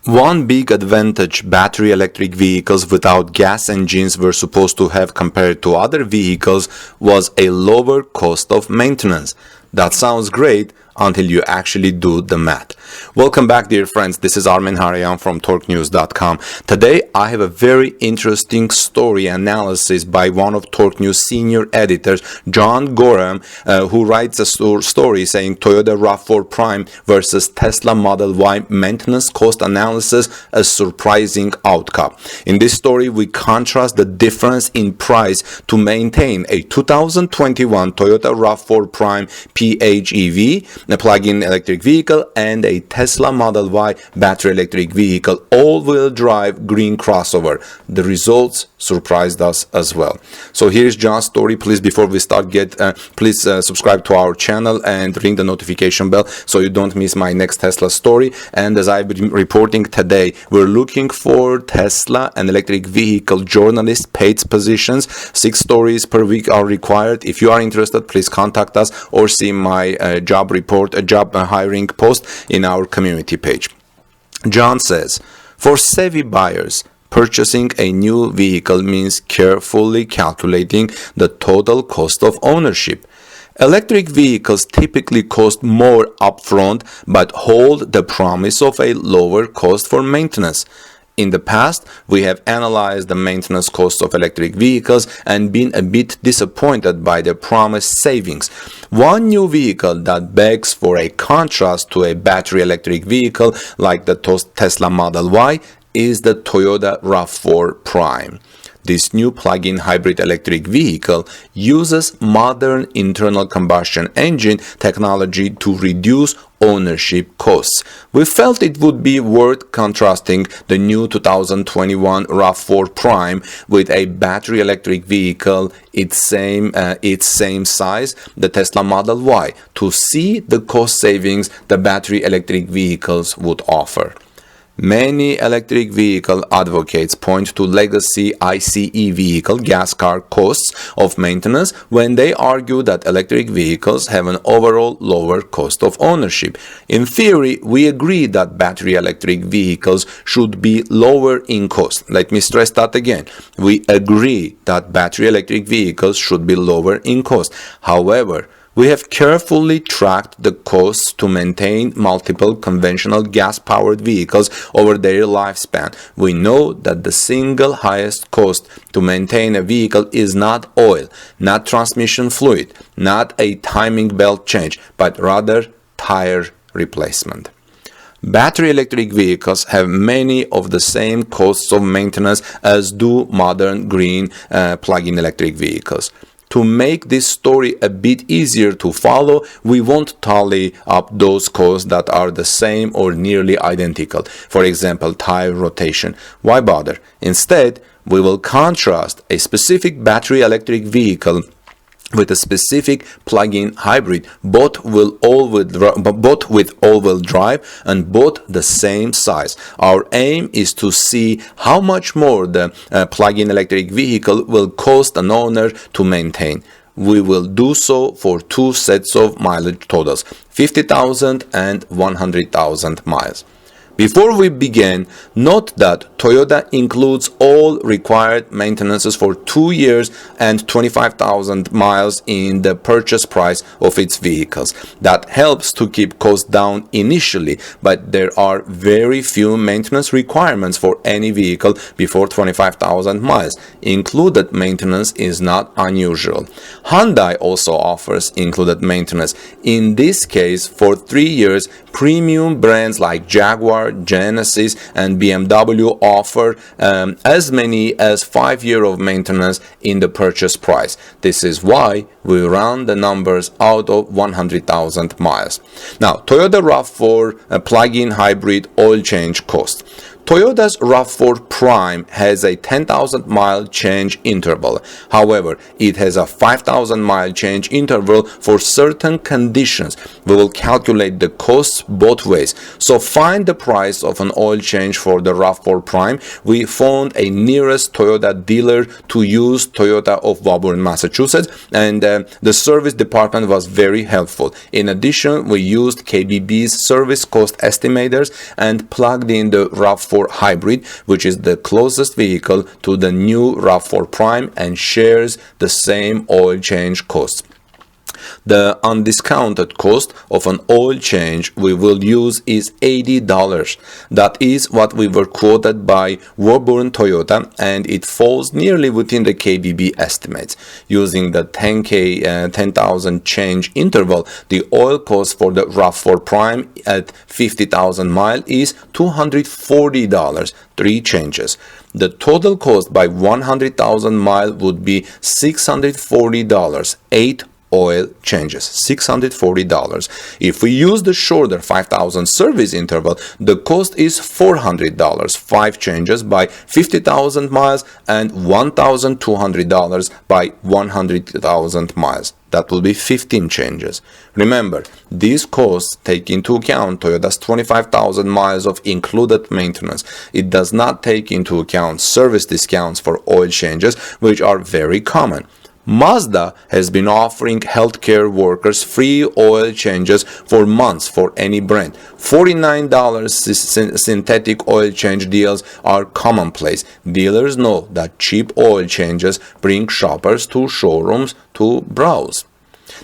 One big advantage battery electric vehicles without gas engines were supposed to have compared to other vehicles was a lower cost of maintenance. That sounds great until you actually do the math. Welcome back, dear friends. This is Armen Harayan from TorqueNews.com. Today, I have a very interesting story analysis by one of Torque News senior editors, John Goreham, who writes a story saying Toyota RAV4 Prime versus Tesla Model Y maintenance cost analysis, a surprising outcome. In this story, we contrast the difference in price to maintain a 2021 Toyota RAV4 Prime PHEV, a plug-in electric vehicle, and a Tesla Model Y battery electric vehicle, all-wheel drive green crossover. The results surprised us as well. So here's John's story. Please, before we start, please subscribe to our channel and ring the notification bell so you don't miss my next Tesla story. And as I've been reporting today, we're looking for Tesla and electric vehicle journalist paid positions. 6 stories per week are required. If you are interested, please contact us or see my job hiring post in our community page. John says, for savvy buyers, purchasing a new vehicle means carefully calculating the total cost of ownership. Electric vehicles typically cost more upfront but hold the promise of a lower cost for maintenance. In the past, we have analyzed the maintenance costs of electric vehicles and been a bit disappointed by the promised savings. One new vehicle that begs for a contrast to a battery electric vehicle like the Tesla Model Y is the Toyota RAV4 Prime. This new plug-in hybrid electric vehicle uses modern internal combustion engine technology to reduce ownership costs. We felt it would be worth contrasting the new 2021 RAV4 Prime with a battery electric vehicle its same size, the Tesla Model Y, to see the cost savings the battery electric vehicles would offer. Many electric vehicle advocates point to legacy ICE vehicle gas car costs of maintenance when they argue that electric vehicles have an overall lower cost of ownership. In theory, we agree that battery electric vehicles should be lower in cost. Let me stress that again. We agree that battery electric vehicles should be lower in cost. However, we have carefully tracked the costs to maintain multiple conventional gas-powered vehicles over their lifespan. We know that the single highest cost to maintain a vehicle is not oil, not transmission fluid, not a timing belt change, but rather tire replacement. Battery electric vehicles have many of the same costs of maintenance as do modern green plug-in electric vehicles. To make this story a bit easier to follow, we won't tally up those costs that are the same or nearly identical. For example, tire rotation. Why bother? Instead, we will contrast a specific battery electric vehicle with a specific plug-in hybrid, both with all-wheel drive and both the same size. Our aim is to see how much more the plug-in electric vehicle will cost an owner to maintain. We will do so for 2 sets of mileage totals, 50,000 and 100,000 miles. Before we begin, note that Toyota includes all required maintenances for 2 years and 25,000 miles in the purchase price of its vehicles. That helps to keep costs down initially, but there are very few maintenance requirements for any vehicle before 25,000 miles. Included maintenance is not unusual. Hyundai also offers included maintenance. In this case, for 3 years, premium brands like Jaguar, Genesis and BMW offer as many as 5 years of maintenance in the purchase price. This is why we round the numbers out of 100,000 miles. Now, Toyota RAV4 plug-in hybrid oil change cost. Toyota's RAV4 Prime has a 10,000 mile change interval. However, it has a 5,000 mile change interval for certain conditions. We will calculate the costs both ways. So find the price of an oil change for the RAV4 Prime. We found a nearest Toyota dealer to use, Toyota of Woburn, Massachusetts, and the service department was very helpful. In addition, we used KBB's service cost estimators and plugged in the RAV4 Hybrid, which is the closest vehicle to the new RAV4 Prime and shares the same oil change costs. The undiscounted cost of an oil change we will use is $80. That is what we were quoted by Woburn Toyota, and it falls nearly within the KBB estimates. Using the 10,000 change interval, the oil cost for the RAV4 Prime at 50,000 miles is $240, 3 changes. The total cost by 100,000 miles would be $640, 8 oil changes, $640. If we use the shorter 5,000 service interval, the cost is $400, 5 changes by 50,000 miles and $1,200 by 100,000 miles. That will be 15 changes. Remember, these costs take into account Toyota's 25,000 miles of included maintenance. It does not take into account service discounts for oil changes, which are very common. Mazda has been offering healthcare workers free oil changes for months for any brand. $49 synthetic oil change deals are commonplace. Dealers know that cheap oil changes bring shoppers to showrooms to browse.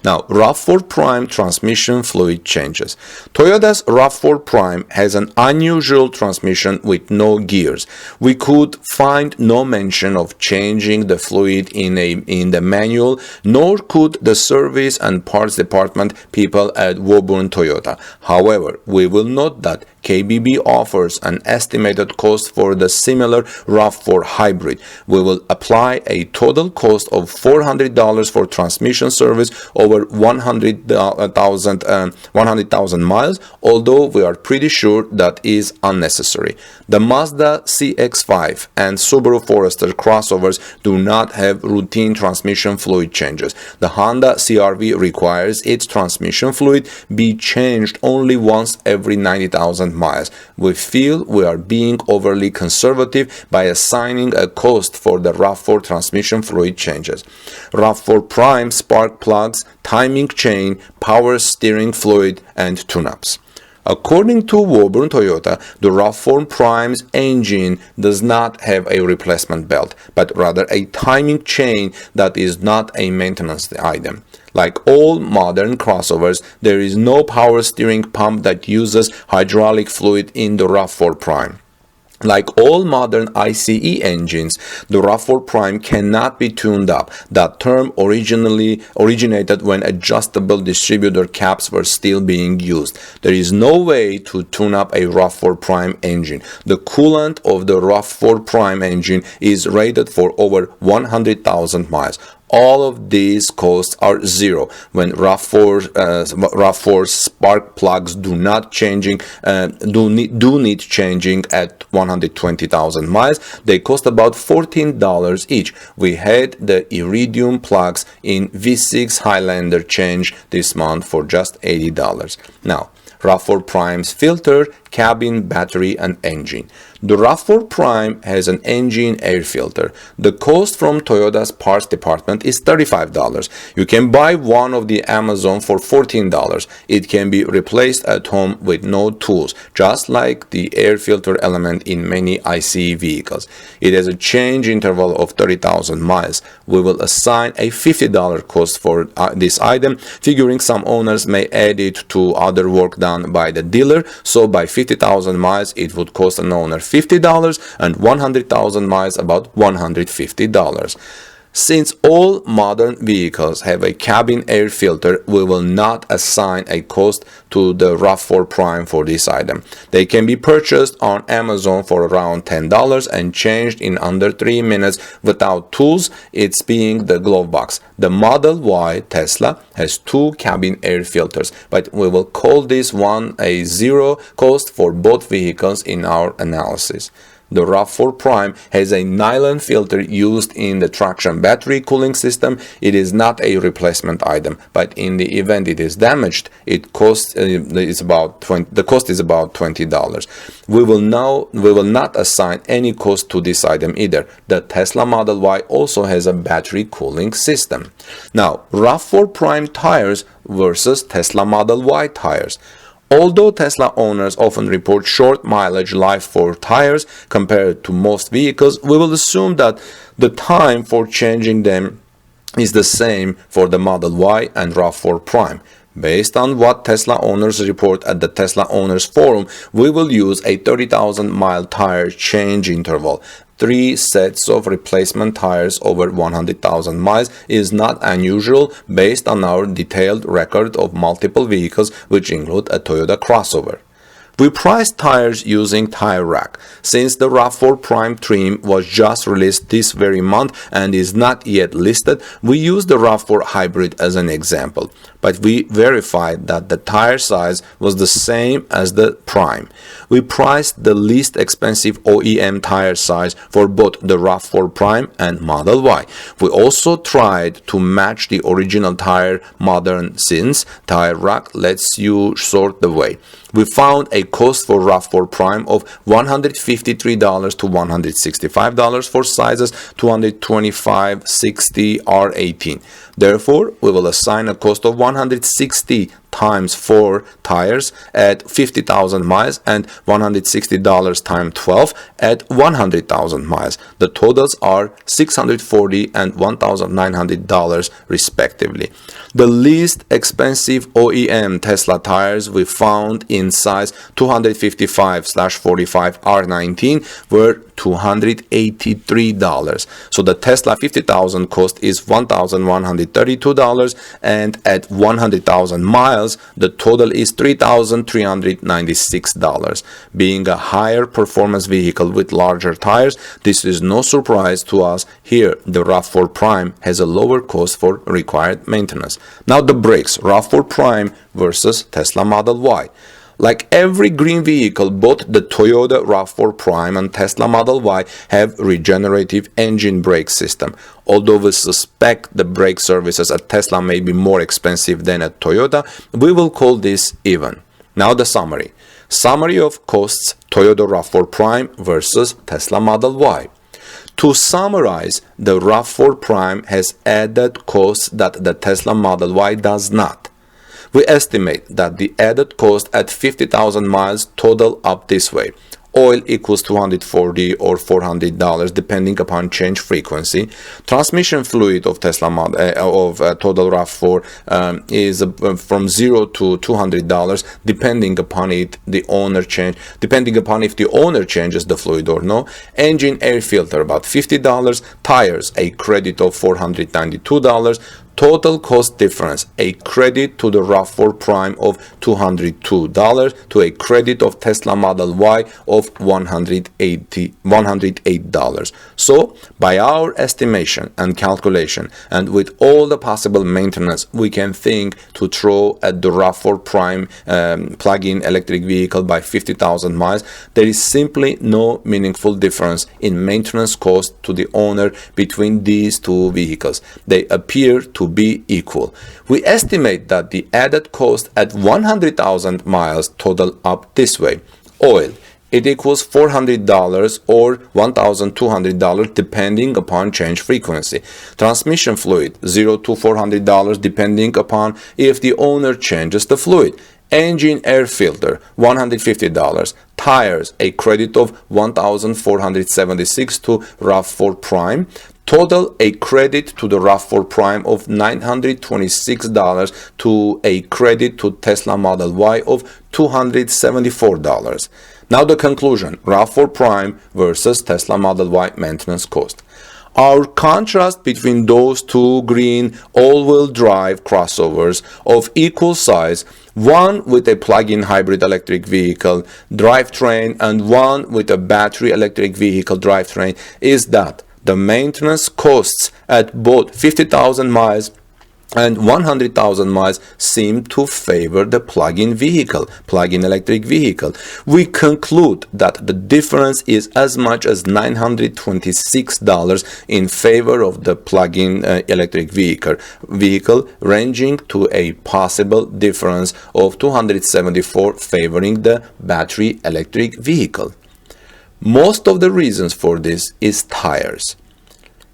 Now, RAV4 Prime transmission fluid changes. Toyota's RAV4 Prime has an unusual transmission with no gears. We could find no mention of changing the fluid in the manual, nor could the service and parts department people at Woburn Toyota. However, we will note that KBB offers an estimated cost for the similar RAV4 Hybrid. We will apply a total cost of $400 for transmission service over 100,000 miles, although we are pretty sure that is unnecessary. The Mazda CX-5 and Subaru Forester crossovers do not have routine transmission fluid changes. The Honda CR-V requires its transmission fluid be changed only once every 90,000 miles. We feel we are being overly conservative by assigning a cost for the RAV4 transmission fluid changes. RAV4 Prime spark plugs, timing chain, power steering fluid, and tune-ups. According to Woburn Toyota, the RAV4 Prime's engine does not have a replacement belt, but rather a timing chain that is not a maintenance item. Like all modern crossovers, there is no power steering pump that uses hydraulic fluid in the RAV4 Prime. Like all modern ICE engines, the RAV4 Prime cannot be tuned up. That term originated when adjustable distributor caps were still being used. There is no way to tune up a RAV4 Prime engine. The coolant of the RAV4 Prime engine is rated for over 100,000 miles. All of these costs are zero when RAV4 spark plugs do need changing at 120,000 miles. They cost about $14 each. We had the iridium plugs in V6 Highlander change this month for just $80. Now, RAV4 Prime's filter, cabin, battery, and engine. The RAV4 Prime has an engine air filter. The cost from Toyota's parts department is $35. You can buy one of the Amazon for $14. It can be replaced at home with no tools, just like the air filter element in many ICE vehicles. It has a change interval of 30,000 miles. We will assign a $50 cost for this item, figuring some owners may add it to other work done by the dealer, so by 50,000 miles it would cost an owner $50 and 100,000 miles about $150. Since all modern vehicles have a cabin air filter, we will not assign a cost to the RAV4 Prime for this item. They can be purchased on Amazon for around $10 and changed in under 3 minutes without tools, it's being the glove box. The Model Y Tesla has 2 cabin air filters, but we will call this one a zero cost for both vehicles in our analysis. The RAV4 Prime has a nylon filter used in the traction battery cooling system. It is not a replacement item, but in the event it is damaged, the cost is about $20. We will not assign any cost to this item either. The Tesla Model Y also has a battery cooling system. Now, RAV4 Prime tires versus Tesla Model Y tires. Although Tesla owners often report short mileage life for tires compared to most vehicles, we will assume that the time for changing them is the same for the Model Y and RAV4 Prime. Based on what Tesla owners report at the Tesla Owners Forum, we will use a 30,000-mile tire change interval. 3 sets of replacement tires over 100,000 miles is not unusual based on our detailed record of multiple vehicles, which include a Toyota crossover. We priced tires using Tire Rack. Since the RAV4 Prime trim was just released this very month and is not yet listed, we used the RAV4 Hybrid as an example. But we verified that the tire size was the same as the Prime. We priced the least expensive OEM tire size for both the RAV4 Prime and Model Y. We also tried to match the original tire modern since Tire Rack lets you sort the weight. We found a cost for RAV4 Prime of $153 to $165 for sizes 225, 60, R18. Therefore, we will assign a cost of $160 times 4 tires at 50,000 miles and $160 times 12 at 100,000 miles. The totals are $640 and $1,900 respectively. The least expensive OEM Tesla tires we found in size 255/45 R19 were $283. So the Tesla 50,000 cost is $1,132, and at 100,000 miles the total is $3,396. Being a higher performance vehicle with larger tires, this is no surprise to us. Here the RAV4 Prime has a lower cost for required maintenance. Now the brakes, RAV4 Prime versus Tesla Model Y. Like every green vehicle, both the Toyota RAV4 Prime and Tesla Model Y have regenerative engine brake system. Although we suspect the brake services at Tesla may be more expensive than at Toyota, we will call this even. Now the summary. Summary of costs, Toyota RAV4 Prime versus Tesla Model Y. To summarize, the RAV4 Prime has added costs that the Tesla Model Y does not. We estimate that the added cost at 50,000 miles total up this way. Oil equals $240 or $400 depending upon change frequency. Transmission fluid of Total RAV4 is from $0 to $200 depending upon if the owner changes the fluid or no. Engine air filter about $50. Tires a credit of $492. Total cost difference, a credit to the RAV4 Prime of $202 to a credit of Tesla Model Y of $108. So, by our estimation and calculation, and with all the possible maintenance we can think to throw at the RAV4 Prime plug-in electric vehicle by 50,000 miles, there is simply no meaningful difference in maintenance cost to the owner between these two vehicles. They appear to be equal. We estimate that the added cost at 100,000 miles total up this way. Oil, it equals $400 or $1,200 depending upon change frequency. Transmission fluid, $0 to $400 depending upon if the owner changes the fluid. Engine air filter, $150. Tires, a credit of $1,476 to RAV4 Prime. Total, a credit to the RAV4 Prime of $926 to a credit to Tesla Model Y of $274. Now the conclusion, RAV4 Prime versus Tesla Model Y maintenance cost. Our contrast between those two green all-wheel drive crossovers of equal size, one with a plug-in hybrid electric vehicle drivetrain and one with a battery electric vehicle drivetrain, is that the maintenance costs at both 50,000 miles and 100,000 miles seem to favor the plug-in electric vehicle. We conclude that the difference is as much as $926 in favor of the plug-in electric vehicle, ranging to a possible difference of $274 favoring the battery electric vehicle. Most of the reasons for this is tires.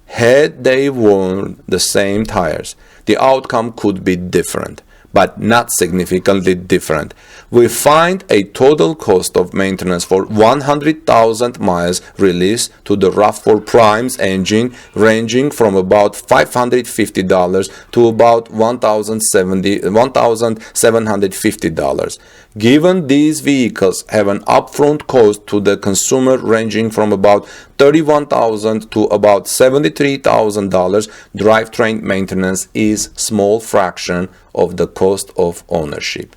Had they worn the same tires, the outcome could be different, but not significantly different. We find a total cost of maintenance for 100,000 miles released to the RAV4 Prime's engine ranging from about $550 to about $1,750. Given these vehicles have an upfront cost to the consumer ranging from about $31,000 to about $73,000, drivetrain maintenance is a small fraction of the cost of ownership.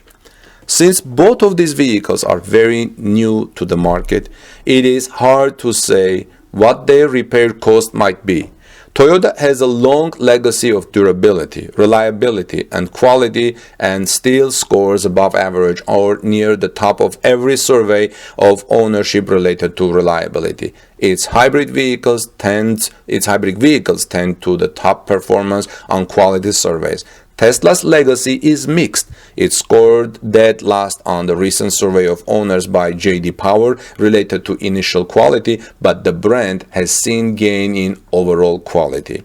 Since both of these vehicles are very new to the market, it is hard to say what their repair cost might be. Toyota has a long legacy of durability, reliability, and quality, and still scores above average or near the top of every survey of ownership related to reliability. Its hybrid vehicles tend to the top performance on quality surveys. Tesla's legacy is mixed. It scored dead last on the recent survey of owners by J.D. Power related to initial quality, but the brand has seen gain in overall quality.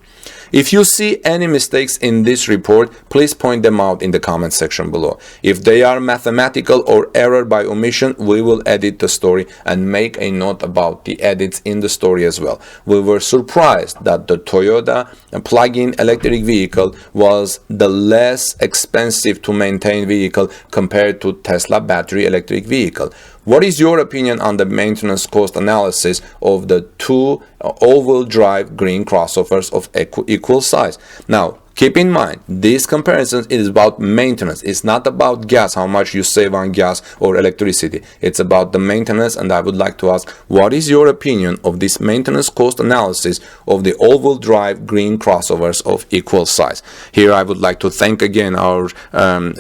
If you see any mistakes in this report, please point them out in the comment section below. If they are mathematical or error by omission, we will edit the story and make a note about the edits in the story as well. We were surprised that the Toyota plug-in electric vehicle was the less expensive to maintain vehicle compared to Tesla battery electric vehicle. What is your opinion on the maintenance cost analysis of the two all-wheel drive green crossovers of equal size? Now, keep in mind, this comparison is about maintenance. It's not about gas, how much you save on gas or electricity. It's about the maintenance, and I would like to ask, what is your opinion of this maintenance cost analysis of the all-wheel drive green crossovers of equal size? Here I would like to thank again our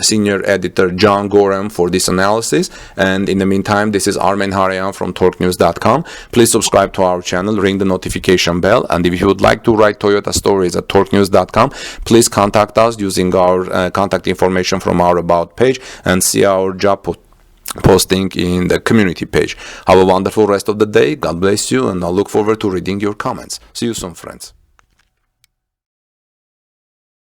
senior editor John Goreham for this analysis, and in the meantime, this is Armen Harayan from TorqueNews.com. Please subscribe to our channel, ring the notification bell, and if you would like to write Toyota stories at TorqueNews.com, please contact us using our contact information from our About page and see our job posting in the community page. Have a wonderful rest of the day. God bless you, and I'll look forward to reading your comments. See you soon, friends.